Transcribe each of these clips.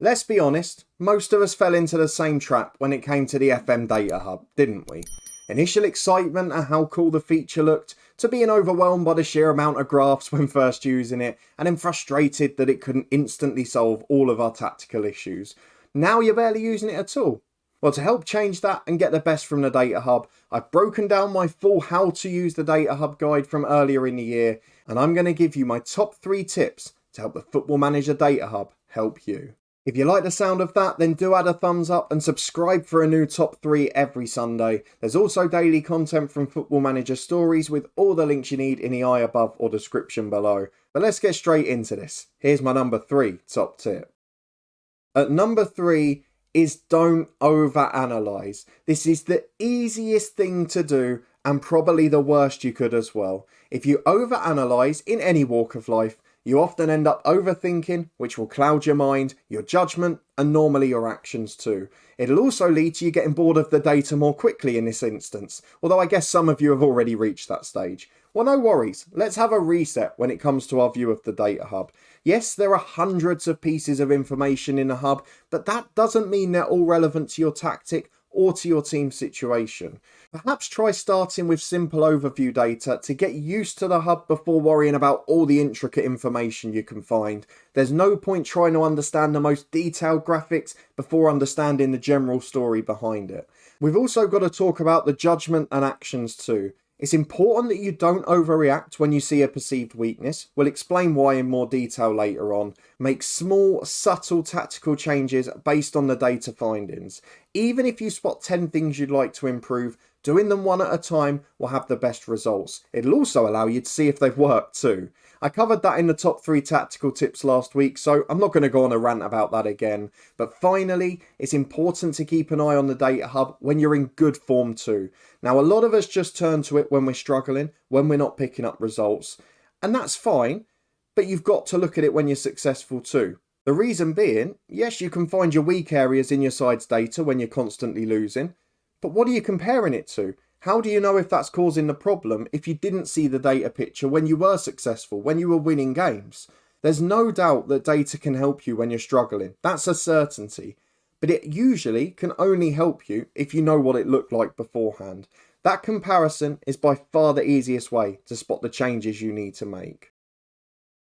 Let's be honest, most of us fell into the same trap when it came to the FM Data Hub, didn't we? Initial excitement at how cool the feature looked, to being overwhelmed by the sheer amount of graphs when first using it, and then frustrated that it couldn't instantly solve all of our tactical issues. Now you're barely using it at all. Well, to help change that and get the best from the Data Hub, I've broken down my full how to use the Data Hub guide from earlier in the year, and I'm going to give you my top 3 tips to help the Football Manager Data Hub help you. If you like the sound of that, then do add a thumbs up and subscribe for a new top 3 every Sunday. There's also daily content from Football Manager Stories with all the links you need in the eye above or description below. But let's get straight into this. Here's my number 3 top tip. At number 3 is don't overanalyze. This is the easiest thing to do and probably the worst you could as well. If you overanalyze in any walk of life, you often end up overthinking, which will cloud your mind, your judgment, and normally your actions too. It'll also lead to you getting bored of the data more quickly in this instance, although I guess some of you have already reached that stage. Well, no worries, let's have a reset when it comes to our view of the Data Hub. Yes, there are hundreds of pieces of information in the hub, but that doesn't mean they're all relevant to your tactic or to your team situation. Perhaps try starting with simple overview data to get used to the hub before worrying about all the intricate information you can find. There's no point trying to understand the most detailed graphics before understanding the general story behind it. We've also got to talk about the judgment and actions too. It's important that you don't overreact when you see a perceived weakness. We'll explain why in more detail later on. Make small, subtle tactical changes based on the data findings. Even if you spot 10 things you'd like to improve, doing them one at a time will have the best results. It'll also allow you to see if they've worked too. I covered that in the top 3 tactical tips last week, so I'm not going to go on a rant about that again. But finally, it's important to keep an eye on the Data Hub when you're in good form too. Now, a lot of us just turn to it when we're struggling, when we're not picking up results. And that's fine, but you've got to look at it when you're successful too. The reason being, yes, you can find your weak areas in your side's data when you're constantly losing, but what are you comparing it to? How do you know if that's causing the problem if you didn't see the data picture when you were successful, when you were winning games? There's no doubt that data can help you when you're struggling. That's a certainty. But it usually can only help you if you know what it looked like beforehand. That comparison is by far the easiest way to spot the changes you need to make.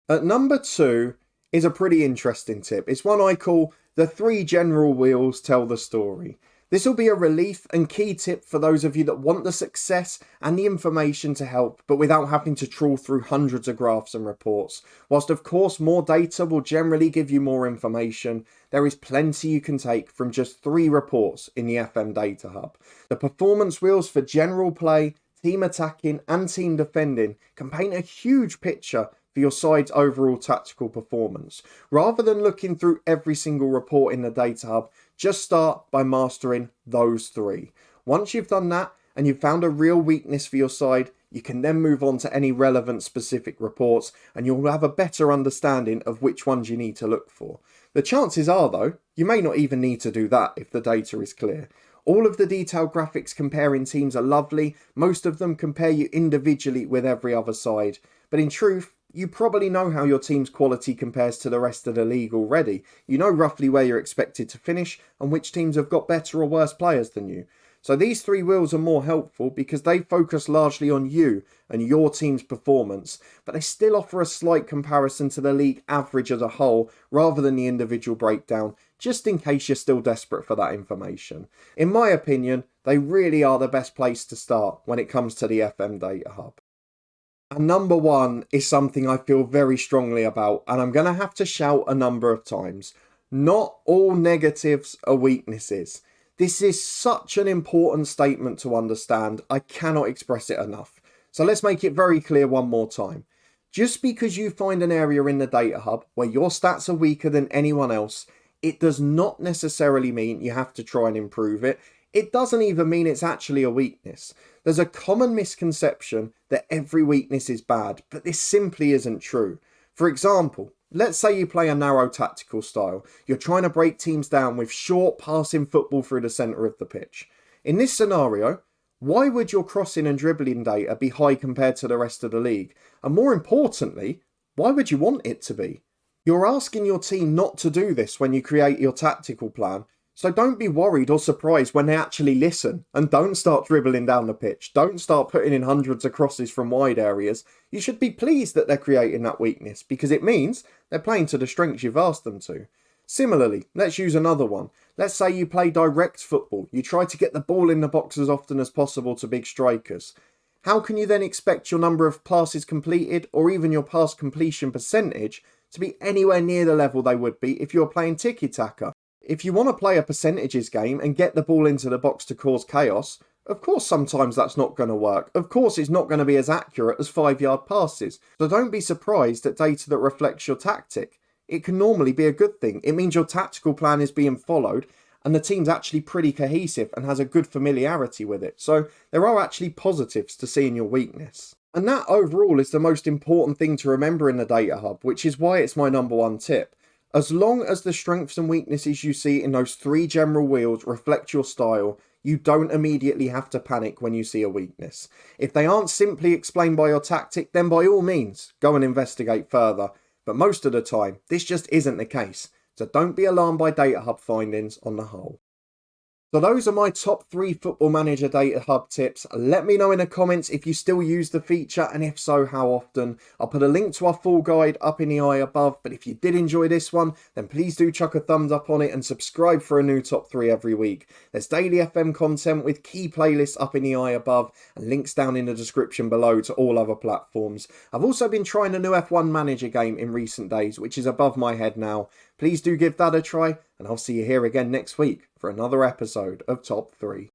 At number 2 is a pretty interesting tip. It's one I call the 3 general wheels tell the story. This will be a relief and key tip for those of you that want the success and the information to help, but without having to trawl through hundreds of graphs and reports. Whilst of course more data will generally give you more information, there is plenty you can take from just 3 reports in the FM Data Hub. The performance wheels for general play, team attacking and team defending can paint a huge picture for your side's overall tactical performance. Rather than looking through every single report in the Data Hub, just start by mastering those 3. Once you've done that and you've found a real weakness for your side, you can then move on to any relevant specific reports and you'll have a better understanding of which ones you need to look for. The chances are though, you may not even need to do that if the data is clear. All of the detailed graphics comparing teams are lovely. Most of them compare you individually with every other side. But in truth, you probably know how your team's quality compares to the rest of the league already. You know roughly where you're expected to finish and which teams have got better or worse players than you. So these 3 wheels are more helpful because they focus largely on you and your team's performance, but they still offer a slight comparison to the league average as a whole rather than the individual breakdown, just in case you're still desperate for that information. In my opinion, they really are the best place to start when it comes to the FM Data Hub. And number 1 is something I feel very strongly about, and I'm going to have to shout a number of times. Not all negatives are weaknesses. This is such an important statement to understand. I cannot express it enough. So let's make it very clear one more time. Just because you find an area in the Data Hub where your stats are weaker than anyone else, it does not necessarily mean you have to try and improve it. It doesn't even mean it's actually a weakness. There's a common misconception that every weakness is bad, but this simply isn't true. For example, let's say you play a narrow tactical style. You're trying to break teams down with short passing football through the centre of the pitch. In this scenario, why would your crossing and dribbling data be high compared to the rest of the league? And more importantly, why would you want it to be? You're asking your team not to do this when you create your tactical plan, so don't be worried or surprised when they actually listen, and don't start dribbling down the pitch, don't start putting in hundreds of crosses from wide areas. You should be pleased that they're creating that weakness, because it means they're playing to the strengths you've asked them to. Similarly, let's use another one. Let's say you play direct football, you try to get the ball in the box as often as possible to big strikers. How can you then expect your number of passes completed, or even your pass completion percentage, to be anywhere near the level they would be if you're playing tiki-taka? If you want to play a percentages game and get the ball into the box to cause chaos, of course sometimes that's not going to work. Of course it's not going to be as accurate as 5-yard passes. So don't be surprised at data that reflects your tactic. It can normally be a good thing. It means your tactical plan is being followed and the team's actually pretty cohesive and has a good familiarity with it. So there are actually positives to seeing your weakness. And that overall is the most important thing to remember in the data hub, which is why it's my number one tip. As long as the strengths and weaknesses you see in those 3 general wheels reflect your style, you don't immediately have to panic when you see a weakness. If they aren't simply explained by your tactic, then by all means, go and investigate further. But most of the time, this just isn't the case. So don't be alarmed by data hub findings on the whole. So those are my top 3 Football Manager Data Hub tips. Let me know in the comments if you still use the feature, and if so, how often. I'll put a link to our full guide up in the eye above, but if you did enjoy this one, then please do chuck a thumbs up on it and subscribe for a new top 3 every week. There's daily FM content with key playlists up in the eye above, and links down in the description below to all other platforms. I've also been trying a new F1 Manager game in recent days, which is above my head now. Please do give that a try, and I'll see you here again next week for another episode of Top 3.